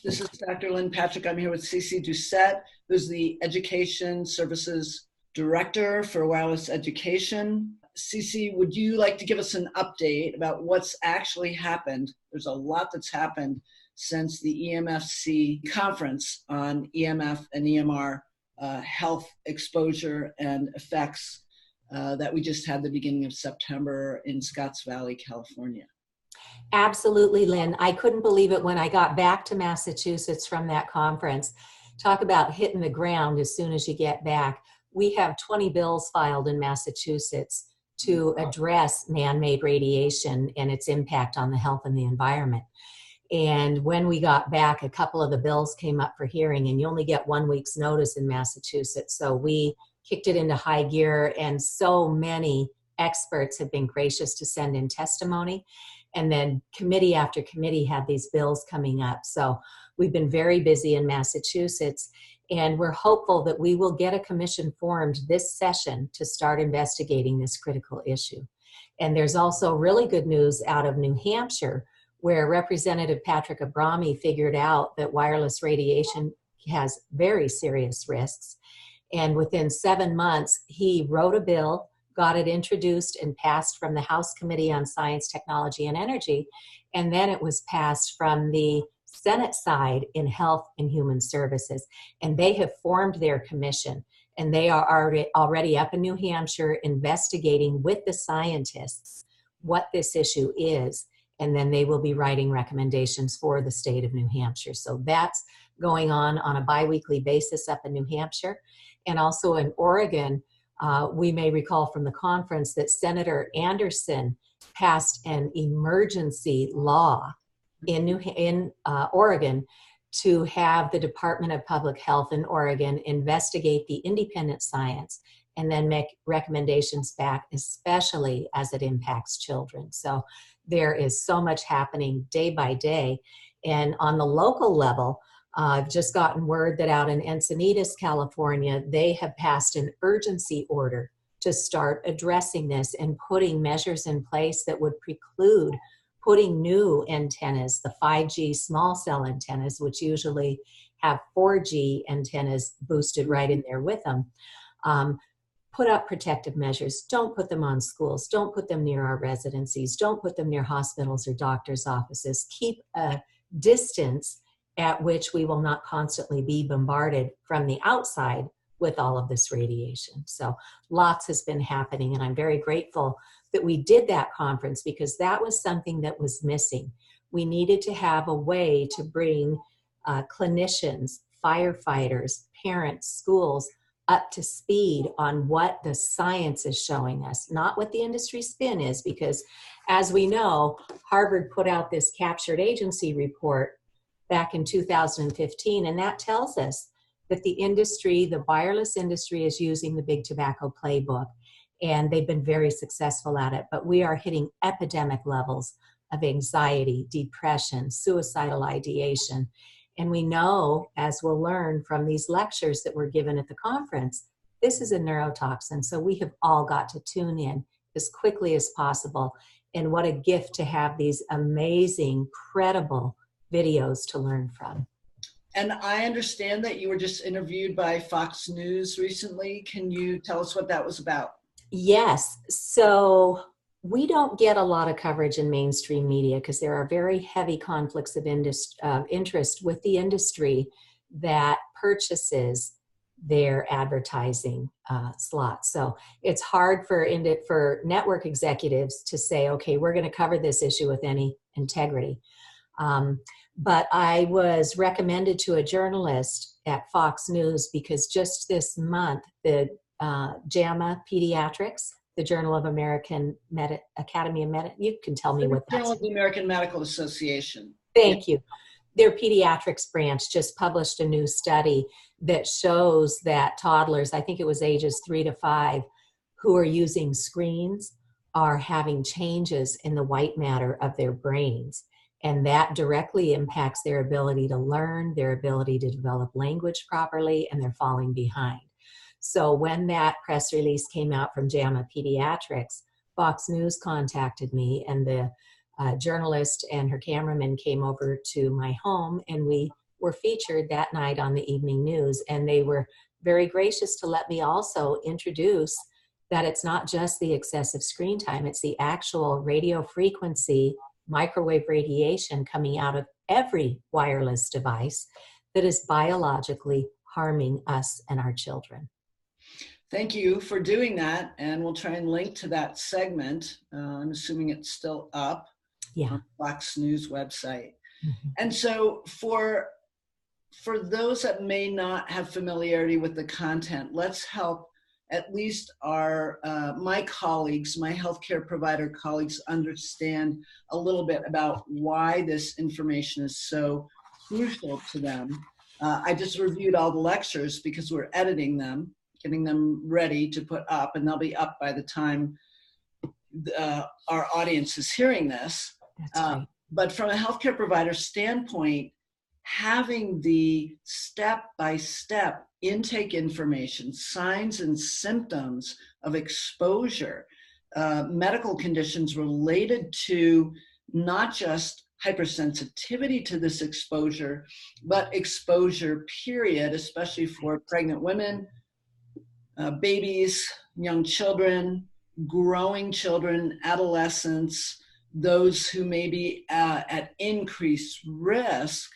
This is Dr. Lynn Patrick. I'm here with Cece Doucette, who's the Education Services Director for Wireless Education. Cece, would you like to give us an update about what's actually happened? There's a lot that's happened since the EMFC conference on EMF and EMR health exposure and effects that we just had the beginning of September in Scotts Valley, California. Absolutely, Lynn. I couldn't believe it when I got back to Massachusetts from that conference. Talk about hitting the ground as soon as you get back. We have 20 bills filed in Massachusetts to address man-made radiation and its impact on the health and the environment. And when we got back, a couple of the bills came up for hearing, and you only get 1 week's notice in Massachusetts. So we kicked it into high gear, and so many experts have been gracious to send in testimony. And then committee after committee had these bills coming up. So we've been very busy in Massachusetts, and we're hopeful that we will get a commission formed this session to start investigating this critical issue. And there's also really good news out of New Hampshire, where Representative Patrick Abrami figured out that wireless radiation has very serious risks. And within 7 months, he wrote a bill, got it introduced and passed from the House Committee on Science, Technology, and Energy, and then it was passed from the Senate side in Health and Human Services. And they have formed their commission, and they are already up in New Hampshire investigating with the scientists what this issue is, and then they will be writing recommendations for the state of New Hampshire. So that's going on a biweekly basis up in New Hampshire. And also in Oregon, we may recall from the conference that Senator Anderson passed an emergency law in Oregon to have the Department of Public Health in Oregon investigate the independent science and then make recommendations back, especially as it impacts children. So there is so much happening day by day. And on the local level, I've just gotten word that out in Encinitas, California, they have passed an urgency order to start addressing this and putting measures in place that would preclude putting new antennas, the 5G small cell antennas, which usually have 4G antennas boosted right in there with them. Put up protective measures. Don't put them on schools. Don't put them near our residencies. Don't put them near hospitals or doctors' offices. Keep a distance at which we will not constantly be bombarded from the outside with all of this radiation. So lots has been happening, and I'm very grateful that we did that conference because that was something that was missing. We needed to have a way to bring clinicians, firefighters, parents, schools up to speed on what the science is showing us, not what the industry spin is, because as we know, Harvard put out this captured agency report back in 2015, and that tells us that the industry, the wireless industry, is using the big tobacco playbook, and they've been very successful at it. But we are hitting epidemic levels of anxiety, depression, suicidal ideation. And we know, as we'll learn from these lectures that were given at the conference, this is a neurotoxin. So we have all got to tune in as quickly as possible. And what a gift to have these amazing, credible videos to learn from. And I understand that you were just interviewed by Fox News recently. Can you tell us what that was about? Yes. So we don't get a lot of coverage in mainstream media because there are very heavy conflicts of interest with the industry that purchases their advertising slots. So it's hard for network executives to say, okay, we're going to cover this issue with any integrity. But I was recommended to a journalist at Fox News because just this month, the JAMA Pediatrics, the Journal of American Academy of Medicine, you can tell me what that's. Journal of the American Medical Association. Thank you. Their pediatrics branch just published a new study that shows that toddlers, I think it was ages 3 to 5, who are using screens are having changes in the white matter of their brains. And that directly impacts their ability to learn, their ability to develop language properly, and they're falling behind. So when that press release came out from JAMA Pediatrics, Fox News contacted me, and the journalist and her cameraman came over to my home, and we were featured that night on the evening news. And they were very gracious to let me also introduce that it's not just the excessive screen time, it's the actual radio frequency, microwave radiation coming out of every wireless device that is biologically harming us and our children. Thank you for doing that. And we'll try and link to that segment. I'm assuming it's still up on Fox News website. Mm-hmm. And so for those that may not have familiarity with the content, let's help at least my colleagues, my healthcare provider colleagues, understand a little bit about why this information is so crucial to them. I just reviewed all the lectures because we're editing them, getting them ready to put up, and they'll be up by the time our audience is hearing this. Right. But from a healthcare provider standpoint, having the step-by-step intake information, signs and symptoms of exposure, medical conditions related to not just hypersensitivity to this exposure, but exposure period, especially for pregnant women, babies, young children, growing children, adolescents, those who may be at increased risk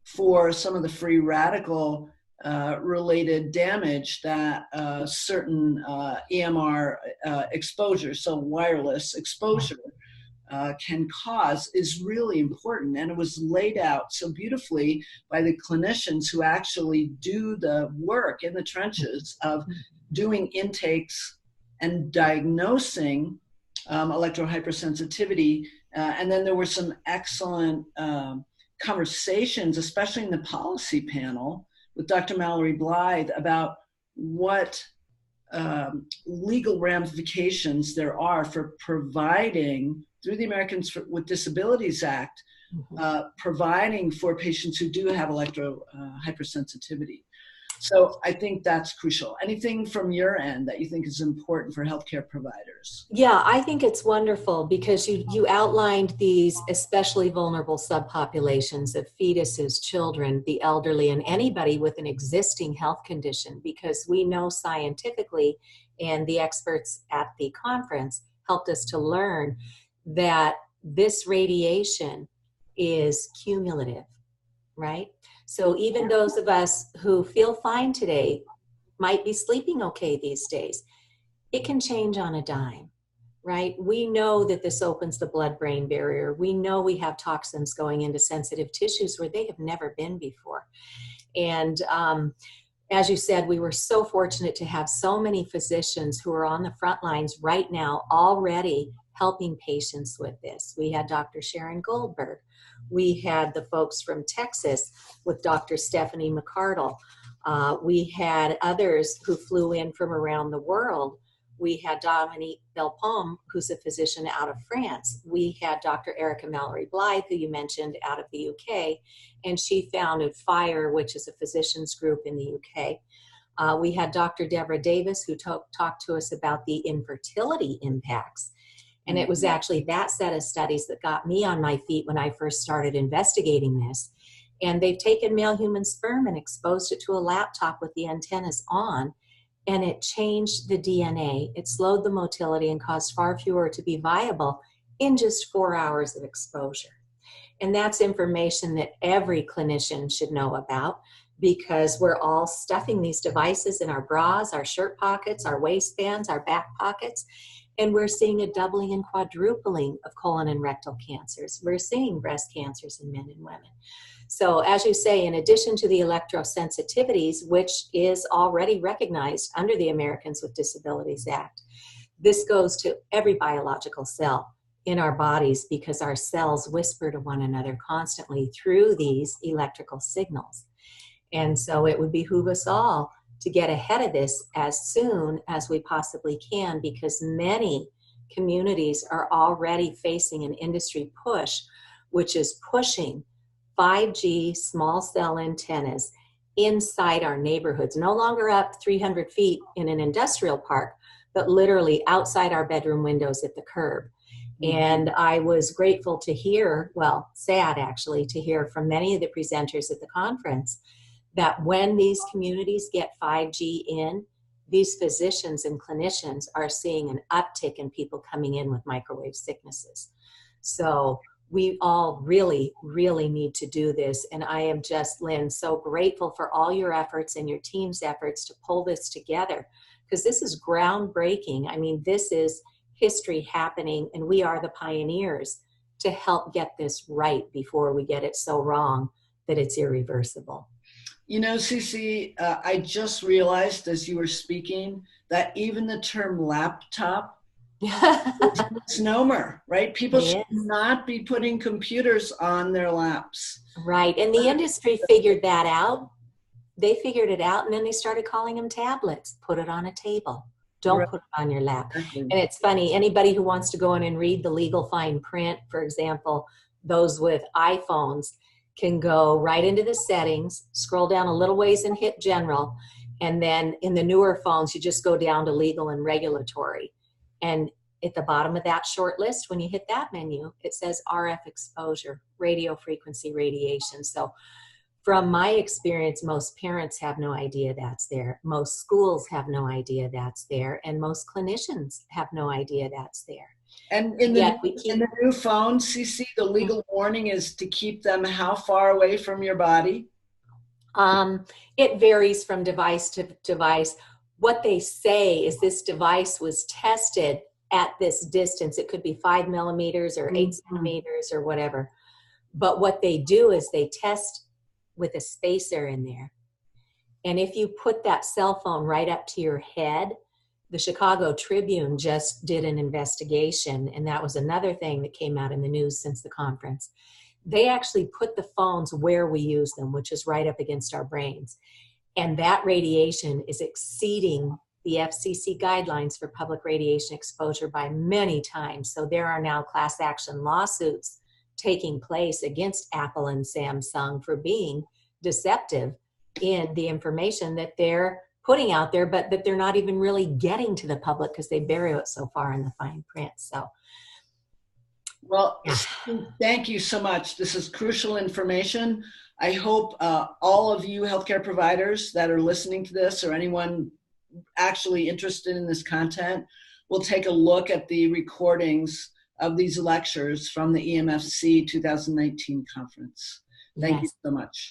for some of the free radical related damage that certain EMR exposure, so wireless exposure, can cause, is really important. And it was laid out so beautifully by the clinicians who actually do the work in the trenches of doing intakes and diagnosing electrohypersensitivity. And then there were some excellent conversations, especially in the policy panel with Dr. Mallory Blythe, about what legal ramifications there are for providing, through the Americans with Disabilities Act, providing for patients who do have hypersensitivity. So I think that's crucial. Anything from your end that you think is important for healthcare providers? Yeah, I think it's wonderful because you outlined these especially vulnerable subpopulations of fetuses, children, the elderly, and anybody with an existing health condition, because we know scientifically, and the experts at the conference helped us to learn, that this radiation is cumulative, right? So even those of us who feel fine today might be sleeping okay these days. It can change on a dime, right? We know that this opens the blood-brain barrier. We know we have toxins going into sensitive tissues where they have never been before. And as you said, we were so fortunate to have so many physicians who are on the front lines right now already helping patients with this. We had Dr. Sharon Goldberg. We had the folks from Texas with Dr. Stephanie McCardle. We had others who flew in from around the world. We had Dominique Belpomme, who's a physician out of France. We had Dr. Erica Mallory Blythe, who you mentioned, out of the UK, and she founded FIRE, which is a physicians group in the UK. We had Dr. Deborah Davis, who talked to us about the infertility impacts. And it was actually that set of studies that got me on my feet when I first started investigating this. And they've taken male human sperm and exposed it to a laptop with the antennas on, and it changed the DNA. It slowed the motility and caused far fewer to be viable in just 4 hours of exposure. And that's information that every clinician should know about, because we're all stuffing these devices in our bras, our shirt pockets, our waistbands, our back pockets. And we're seeing a doubling and quadrupling of colon and rectal cancers. We're seeing breast cancers in men and women. So as you say, in addition to the electrosensitivities, which is already recognized under the Americans with Disabilities Act, this goes to every biological cell in our bodies, because our cells whisper to one another constantly through these electrical signals. And so it would behoove us all to get ahead of this as soon as we possibly can, because many communities are already facing an industry push, which is pushing 5G small cell antennas inside our neighborhoods, no longer up 300 feet in an industrial park, but literally outside our bedroom windows at the curb. And I was grateful to hear, well, sad actually, to hear from many of the presenters at the conference that when these communities get 5G in, these physicians and clinicians are seeing an uptick in people coming in with microwave sicknesses. So we all really, really need to do this. And I am just, Lynn, so grateful for all your efforts and your team's efforts to pull this together, because this is groundbreaking. I mean, this is history happening, and we are the pioneers to help get this right before we get it so wrong that it's irreversible. You know, Cece, I just realized as you were speaking that even the term laptop is a misnomer, right? People should not be putting computers on their laps. Right, and the industry figured that out. They figured it out, and then they started calling them tablets. Put it on a table. Don't put it on your lap. Exactly. And it's funny, anybody who wants to go in and read the legal fine print, for example, those with iPhones can go right into the settings, scroll down a little ways and hit general. And then in the newer phones, you just go down to legal and regulatory. And at the bottom of that short list, when you hit that menu, it says RF exposure, radio frequency radiation. So from my experience, most parents have no idea that's there. Most schools have no idea that's there. And most clinicians have no idea that's there. And in the new phone, Cece, the legal warning is to keep them how far away from your body? It varies from device to device. What they say is this device was tested at this distance. It could be 5 millimeters or 8 centimeters or whatever. But what they do is they test with a spacer in there. And if you put that cell phone right up to your head, the Chicago Tribune just did an investigation, and that was another thing that came out in the news since the conference. They actually put the phones where we use them, which is right up against our brains. And that radiation is exceeding the FCC guidelines for public radiation exposure by many times. So there are now class action lawsuits taking place against Apple and Samsung for being deceptive in the information that they're putting out there, but that they're not even really getting to the public because they bury it so far in the fine print. So, well, thank you so much. This is crucial information. I hope all of you healthcare providers that are listening to this, or anyone actually interested in this content, will take a look at the recordings of these lectures from the EMFC 2019 conference. Thank you so much.